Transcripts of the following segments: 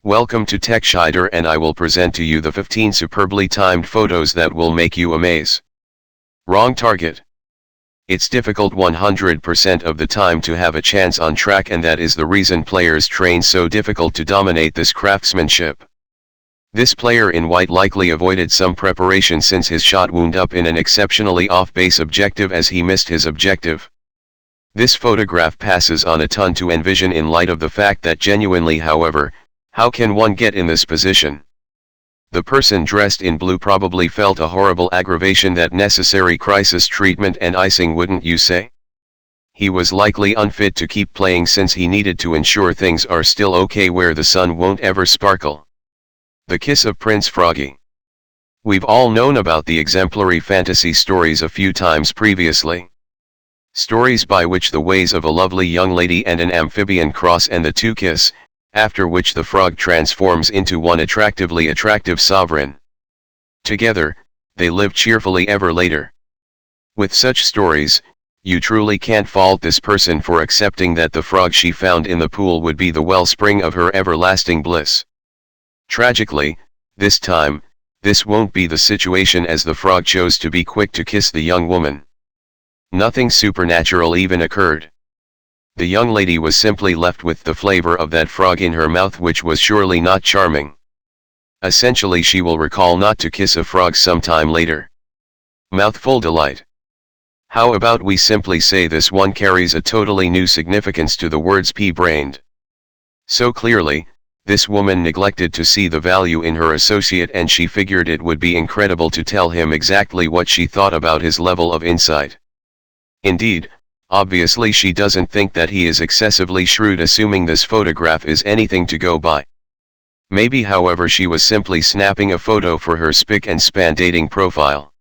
Welcome to TechShider, and I will present to you the 15 superbly timed photos that will make you amaze. Wrong target. It's difficult 100% of the time to have a chance on track, and that is the reason players train so difficult to dominate this craftsmanship. This player in white likely avoided some preparation since his shot wound up in an exceptionally off-base objective as he missed his objective. This photograph passes on a ton to envision in light of the fact that genuinely, however, how can one get in this position? The person dressed in blue probably felt a horrible aggravation, that necessary crisis treatment and icing, wouldn't you say? He was likely unfit to keep playing since he needed to ensure things are still okay where the sun won't ever sparkle. The kiss of Prince Froggy. We've all known about the exemplary fantasy stories a few times previously. Stories by which the ways of a lovely young lady and an amphibian cross and the two kiss, after which the frog transforms into one attractively attractive sovereign. Together, they live cheerfully ever later. With such stories, you truly can't fault this person for accepting that the frog she found in the pool would be the wellspring of her everlasting bliss. Tragically, this time, this won't be the situation, as the frog chose to be quick to kiss the young woman. Nothing supernatural even occurred. The young lady was simply left with the flavor of that frog in her mouth, which was surely not charming. Essentially, she will recall not to kiss a frog sometime later. Mouthful delight. How about we simply say this one carries a totally new significance to the words pea-brained. So clearly, this woman neglected to see the value in her associate, and she figured it would be incredible to tell him exactly what she thought about his level of insight. Indeed, obviously she doesn't think that he is excessively shrewd, assuming this photograph is anything to go by. Maybe, however, she was simply snapping a photo for her spick and span dating profile.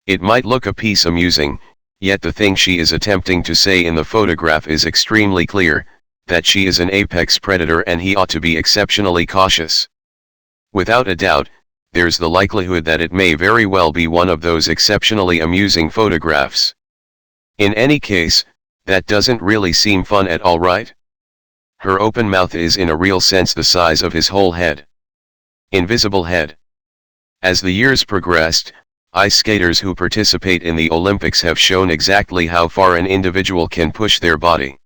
It might look a piece amusing, yet the thing she is attempting to say in the photograph is extremely clear, that she is an apex predator and he ought to be exceptionally cautious. Without a doubt, there's the likelihood that it may very well be one of those exceptionally amusing photographs. In any case, that doesn't really seem fun at all, right? Her open mouth is in a real sense the size of his whole head. Invisible head. As the years progressed, ice skaters who participate in the Olympics have shown exactly how far an individual can push their body.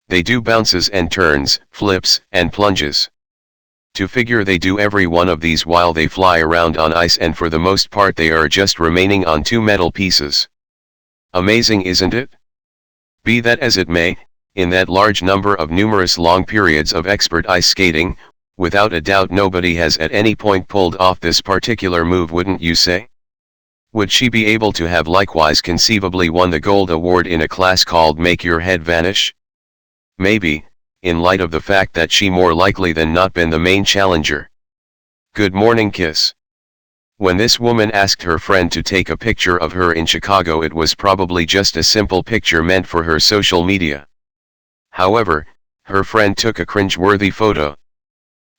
They do bounces and turns, flips, and plunges. To figure they do every one of these while they fly around on ice, and for the most part they are just remaining on two metal pieces. Amazing, isn't it? Be that as it may, in that large number of numerous long periods of expert ice skating, without a doubt nobody has at any point pulled off this particular move, wouldn't you say? Would she be able to have likewise conceivably won the gold award in a class called Make Your Head Vanish? Maybe, in light of the fact that she more likely than not been the main challenger. Good morning kiss. When this woman asked her friend to take a picture of her in Chicago, it was probably just a simple picture meant for her social media. However, her friend took a cringe-worthy photo.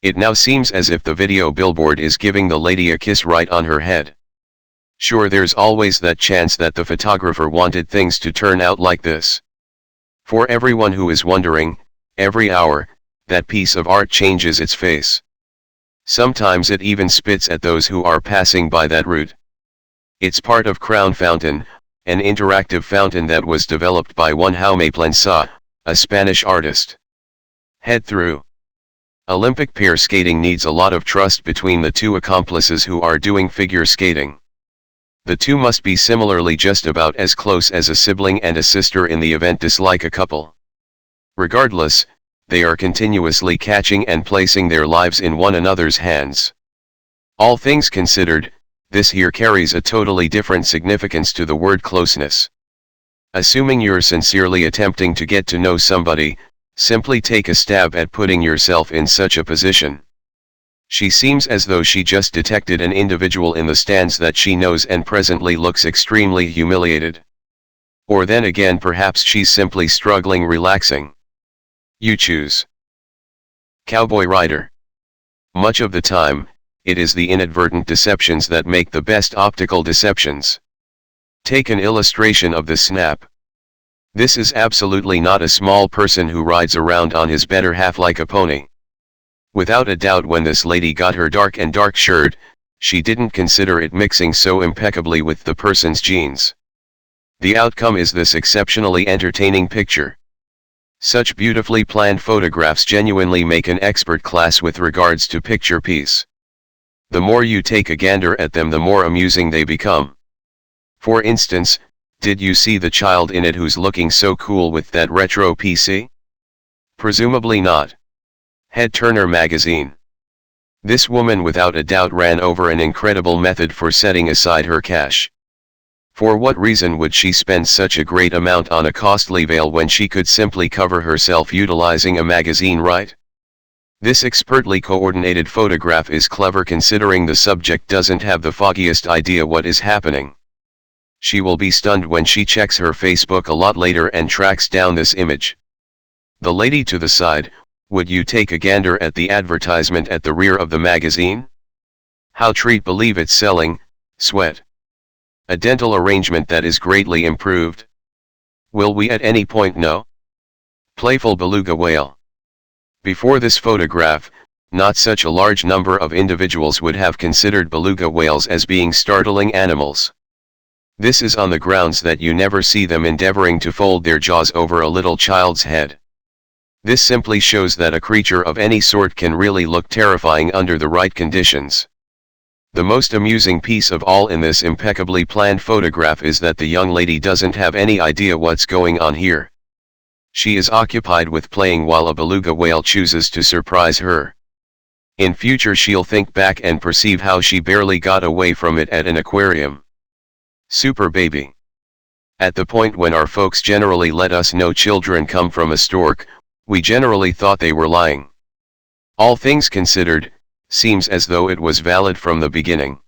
It now seems as if the video billboard is giving the lady a kiss right on her head. Sure, there's always that chance that the photographer wanted things to turn out like this. For everyone who is wondering, every hour, that piece of art changes its face. Sometimes it even spits at those who are passing by that route. It's part of Crown Fountain, an interactive fountain that was developed by one Jaume Plansa, a Spanish artist. Head through. Olympic pair skating needs a lot of trust between the two accomplices who are doing figure skating. The two must be similarly just about as close as a sibling and a sister in the event dislike a couple. Regardless, they are continuously catching and placing their lives in one another's hands. All things considered, this here carries a totally different significance to the word closeness. Assuming you're sincerely attempting to get to know somebody, simply take a stab at putting yourself in such a position. She seems as though she just detected an individual in the stands that she knows and presently looks extremely humiliated. Or then again, perhaps she's simply struggling relaxing. You choose. Cowboy rider. Much of the time, it is the inadvertent deceptions that make the best optical deceptions. Take an illustration of the snap. This is absolutely not a small person who rides around on his better half like a pony. Without a doubt, when this lady got her dark shirt, she didn't consider it mixing so impeccably with the person's jeans. The outcome is this exceptionally entertaining picture. Such beautifully planned photographs genuinely make an expert class with regards to picture piece. The more you take a gander at them, the more amusing they become. For instance, did you see the child in it who's looking so cool with that retro PC? Presumably not. Head Turner magazine. This woman without a doubt ran over an incredible method for setting aside her cash. For what reason would she spend such a great amount on a costly veil when she could simply cover herself utilizing a magazine, right? This expertly coordinated photograph is clever considering the subject doesn't have the foggiest idea what is happening. She will be stunned when she checks her Facebook a lot later and tracks down this image. The lady to the side, would you take a gander at the advertisement at the rear of the magazine? How treat believe it's selling, sweat. A dental arrangement that is greatly improved. Will we at any point know? Playful beluga whale. Before this photograph, not such a large number of individuals would have considered beluga whales as being startling animals. This is on the grounds that you never see them endeavoring to fold their jaws over a little child's head. This simply shows that a creature of any sort can really look terrifying under the right conditions. The most amusing piece of all in this impeccably planned photograph is that the young lady doesn't have any idea what's going on here. She is occupied with playing while a beluga whale chooses to surprise her. In future she'll think back and perceive how she barely got away from it at an aquarium. Super baby. At the point when our folks generally let us know children come from a stork, we generally thought they were lying. All things considered, seems as though it was valid from the beginning.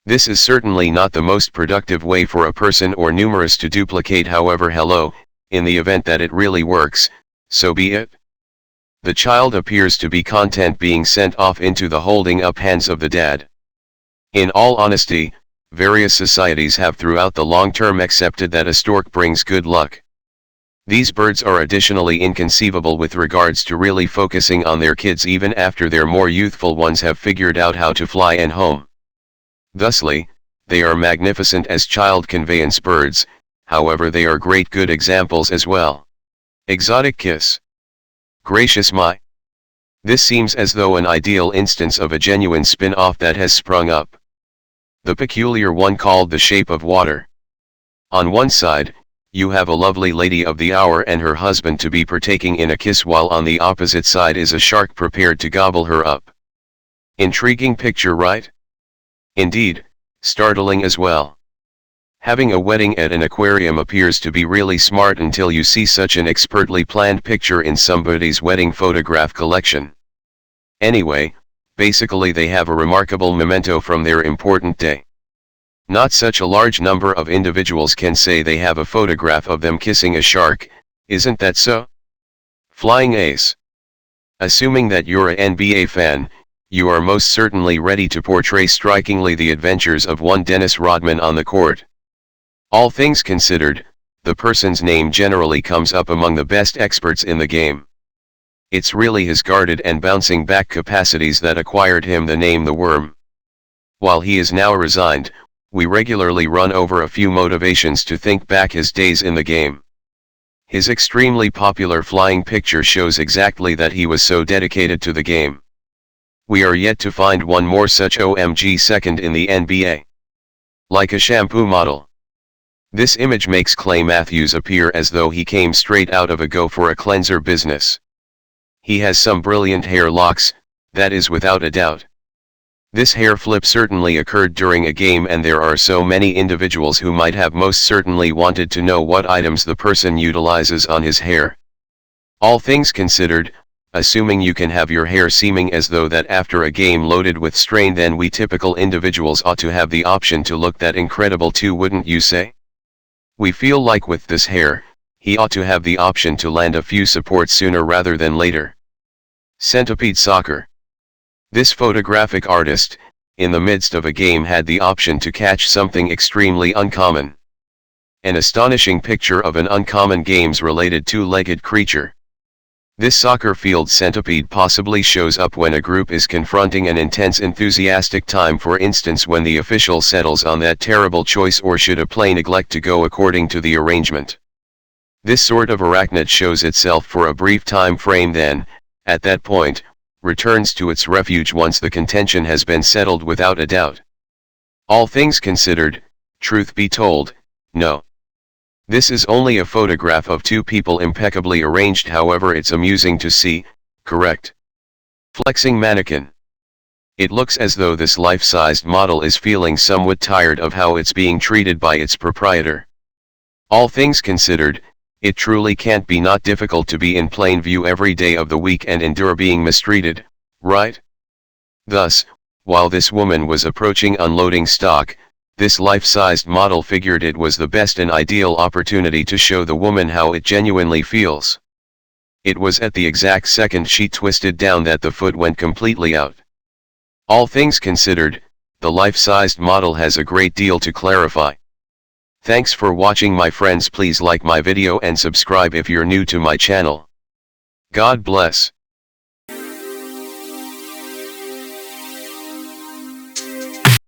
This is certainly not the most productive way for a person or numerous to duplicate, however, hello, in the event that it really works, so be it. The child appears to be content being sent off into the holding up hands of the dad. In all honesty, various societies have throughout the long term accepted that a stork brings good luck. These birds are additionally inconceivable with regards to really focusing on their kids even after their more youthful ones have figured out how to fly and home. Thusly, they are magnificent as child conveyance birds, however they are great good examples as well. Exotic kiss. Gracious my! This seems as though an ideal instance of a genuine spin-off that has sprung up. The peculiar one called The Shape of Water. On one side, you have a lovely lady of the hour and her husband to be partaking in a kiss, while on the opposite side is a shark prepared to gobble her up. Intriguing picture, right? Indeed, startling as well. Having a wedding at an aquarium appears to be really smart until you see such an expertly planned picture in somebody's wedding photograph collection. Anyway, basically they have a remarkable memento from their important day. Not such a large number of individuals can say they have a photograph of them kissing a shark, isn't that so? Flying ace. Assuming that you're a NBA fan, you are most certainly ready to portray strikingly the adventures of one Dennis Rodman on the court. All things considered, the person's name generally comes up among the best experts in the game. It's really his guarded and bouncing back capacities that acquired him the name the Worm. While he is now resigned, we regularly run over a few motivations to think back his days in the game. His extremely popular flying picture shows exactly that he was so dedicated to the game. We are yet to find one more such OMG second in the NBA. Like a shampoo model. This image makes Clay Matthews appear as though he came straight out of a go for a cleanser business. He has some brilliant hair locks, that is without a doubt. This hair flip certainly occurred during a game, and there are so many individuals who might have most certainly wanted to know what items the person utilizes on his hair. All things considered, assuming you can have your hair seeming as though that after a game loaded with strain, then we typical individuals ought to have the option to look that incredible too, wouldn't you say? We feel like with this hair, he ought to have the option to land a few supports sooner rather than later. Centipede soccer. This photographic artist, in the midst of a game, had the option to catch something extremely uncommon. An astonishing picture of an uncommon games-related two-legged creature. This soccer field centipede possibly shows up when a group is confronting an intense enthusiastic time, for instance when the official settles on that terrible choice or should a play neglect to go according to the arrangement. This sort of arachnid shows itself for a brief time frame, then, at that point, returns to its refuge once the contention has been settled without a doubt. All things considered, truth be told, no. This is only a photograph of two people impeccably arranged, however it's amusing to see, correct? Flexing mannequin. It looks as though this life-sized model is feeling somewhat tired of how it's being treated by its proprietor. All things considered, it truly can't be not difficult to be in plain view every day of the week and endure being mistreated, right? Thus, while this woman was approaching unloading stock, this life-sized model figured it was the best and ideal opportunity to show the woman how it genuinely feels. It was at the exact second she twisted down that the foot went completely out. All things considered, the life-sized model has a great deal to clarify. Thanks for watching, my friends. Please like my video and subscribe if you're new to my channel. God bless.